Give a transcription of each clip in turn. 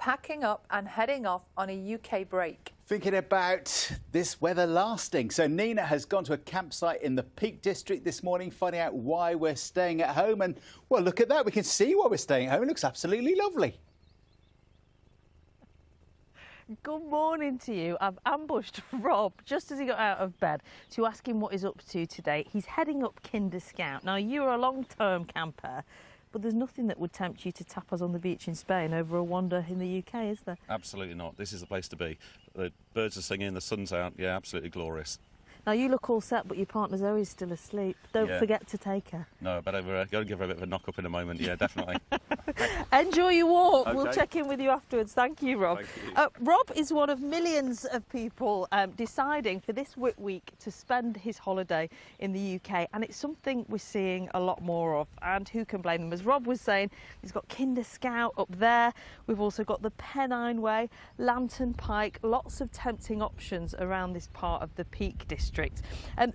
packing up and heading off on a UK break. Thinking about this weather lasting. So Nina has gone to a campsite in the Peak District this morning, finding out why we're staying at home. And, well, look at that. We can see why we're staying at home. It looks absolutely lovely. Good morning to you. I've ambushed Rob just as he got out of bed to ask him what he's up to today. He's heading up Kinder Scout. Now, you're a long-term camper, but there's nothing that would tempt you to tap us on the beach in Spain over a wander in the UK, is there? Absolutely not. This is the place to be. The birds are singing, the sun's out. Yeah, absolutely glorious. Now, you look all set, but your partner Zoe's still asleep. Don't forget to take her. No, I better go and give her a bit of a knock-up in a moment. Yeah, definitely. Enjoy your walk. Okay. We'll check in with you afterwards. Thank you, Rob. Thank you. Rob is one of millions of people deciding for this week to spend his holiday in the UK, and it's something we're seeing a lot more of, and who can blame them? As Rob was saying, he's got Kinder Scout up there. We've also got the Pennine Way, Lantern Pike, lots of tempting options around this part of the Peak District.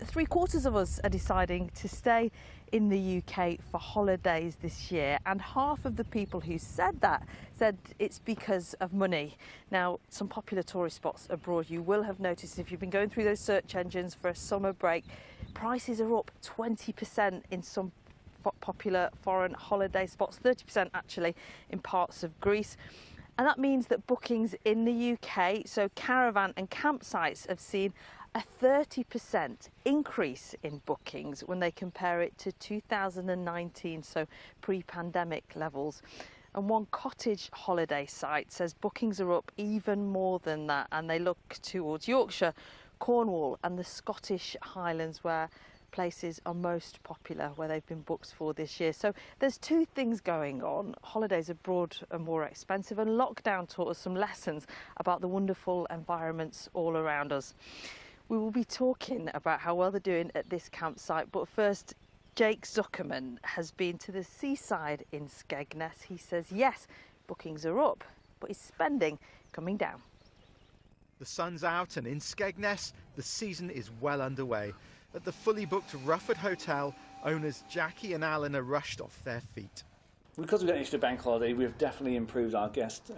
Three-quarters of us are deciding to stay in the UK for holidays this year, and half of the people who said that said it's because of money. Now, some popular tourist spots abroad, you will have noticed if you've been going through those search engines for a summer break, prices are up 20% in some popular foreign holiday spots, 30% actually in parts of Greece. And that means that bookings in the UK, so caravan and campsites, have seen a 30% increase in bookings when they compare it to 2019, so pre-pandemic levels. And one cottage holiday site says bookings are up even more than that, and they look towards Yorkshire, Cornwall and the Scottish Highlands, where places are most popular, where they've been booked for this year. So there's two things going on. Holidays abroad are more expensive, and lockdown taught us some lessons about the wonderful environments all around us. We will be talking about how well they're doing at this campsite, but first, Jake Zuckerman has been to the seaside in Skegness. He says, yes, bookings are up, but his spending coming down. The sun's out, and in Skegness, the season is well underway. At the fully booked Rufford Hotel, owners Jackie and Alan are rushed off their feet. Because we've got an extra bank holiday, we've definitely improved our guest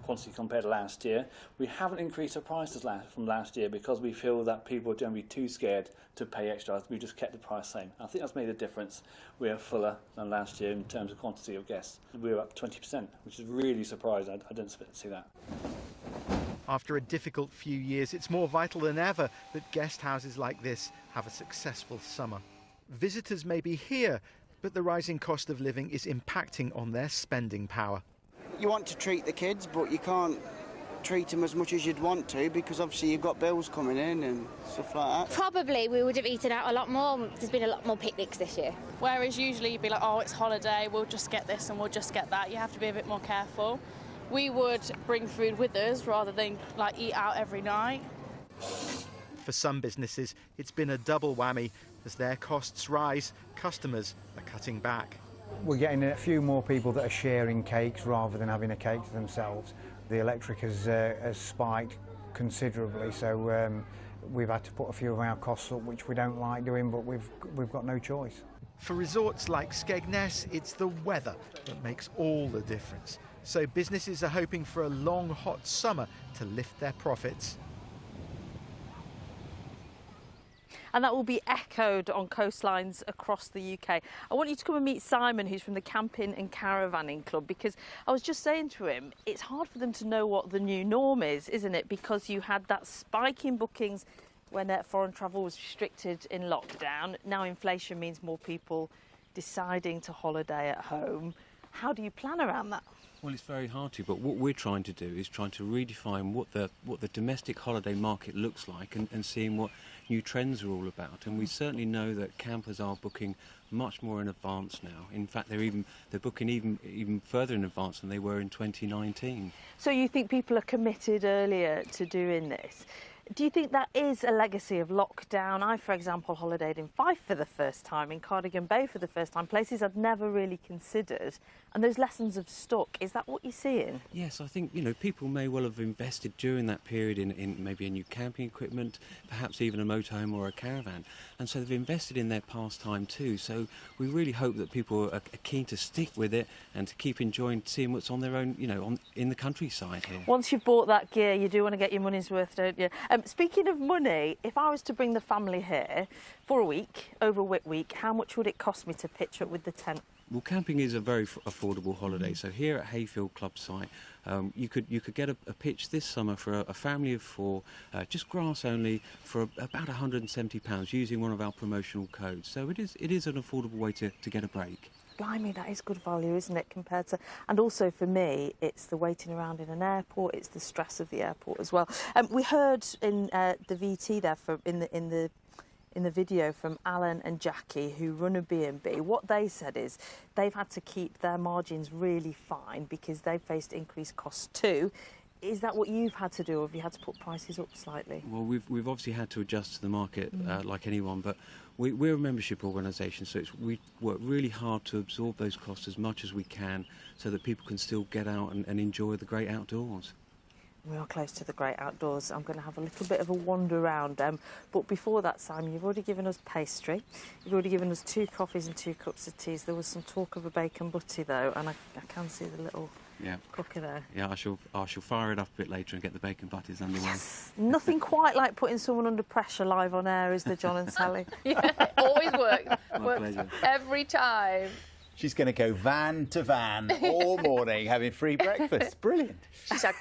quantity compared to last year. We haven't increased our prices from last year because we feel that people are generally too scared to pay extra. We've just kept the price same. I think that's made a difference. We are fuller than last year in terms of quantity of guests. We're up 20%, which is really surprising. I didn't expect to see that. After a difficult few years, it's more vital than ever that guest houses like this have a successful summer. Visitors may be here, but the rising cost of living is impacting on their spending power. You want to treat the kids, but you can't treat them as much as you'd want to, because obviously you've got bills coming in and stuff like that. Probably we would have eaten out a lot more. There's been a lot more picnics this year. Whereas usually you'd be like, oh, it's holiday, we'll just get this and we'll just get that. You have to be a bit more careful. We would bring food with us rather than like eat out every night. For some businesses, it's been a double whammy. As their costs rise, customers are cutting back. We're getting a few more people that are sharing cakes rather than having a cake to themselves. The electric has spiked considerably, so we've had to put a few of our costs up, which we don't like doing, but we've got no choice. For resorts like Skegness, it's the weather that makes all the difference. So businesses are hoping for a long, hot summer to lift their profits. And that will be echoed on coastlines across the UK. I want you to come and meet Simon, who's from the Camping and Caravanning Club, because I was just saying to him, it's hard for them to know what the new norm is, isn't it? Because you had that spike in bookings when foreign travel was restricted in lockdown. Now inflation means more people deciding to holiday at home. How do you plan around that? Well, it's very hard to, but what we're trying to do is trying to redefine what the domestic holiday market looks like and seeing what new trends are all about. And we certainly know that campers are booking much more in advance now. In fact, they're booking even further in advance than they were in 2019. So you think people are committed earlier to doing this? Do you think that is a legacy of lockdown? I, for example, holidayed in Fife for the first time, in Cardigan Bay for the first time, places I'd never really considered, and those lessons have stuck. Is that what you're seeing? Yes, I think, you know, people may well have invested during that period in maybe a new camping equipment, perhaps even a motorhome or a caravan, and so they've invested in their pastime too. So we really hope that people are keen to stick with it and to keep enjoying seeing what's on their own, you know, in the countryside here. Once you've bought that gear, you do want to get your money's worth, don't you? Speaking of money, if I was to bring the family here for a week, over Whit Week, how much would it cost me to pitch up with the tent? Well, camping is a very affordable holiday. So here at Hayfield Club site, you could get a pitch this summer for a family of 4, just grass only, for about £170 using one of our promotional codes. So it is an affordable way to get a break. Blimey, that is good value, isn't it, compared to... And also for me, it's the waiting around in an airport, it's the stress of the airport as well. We heard in the VT there, in the video from Alan and Jackie, who run a B&B, what they said is they've had to keep their margins really fine because they've faced increased costs too. Is that what you've had to do, or have you had to put prices up slightly? Well, we've obviously had to adjust to the market like anyone, but we're a membership organisation, so we work really hard to absorb those costs as much as we can so that people can still get out and enjoy the great outdoors. We are close to the great outdoors. I'm going to have a little bit of a wander around. But before that, Simon, you've already given us pastry. You've already given us 2 coffees and 2 cups of tea. There was some talk of a bacon butty, though, and I can see the little cooker there. Yeah, I shall fire it up a bit later and get the bacon butties underway. Yes. Nothing quite like putting someone under pressure live on air, is there, John and Sally? Yeah, it always works. My pleasure. Every time. She's going to go van to van all morning having free breakfast. Brilliant. She's had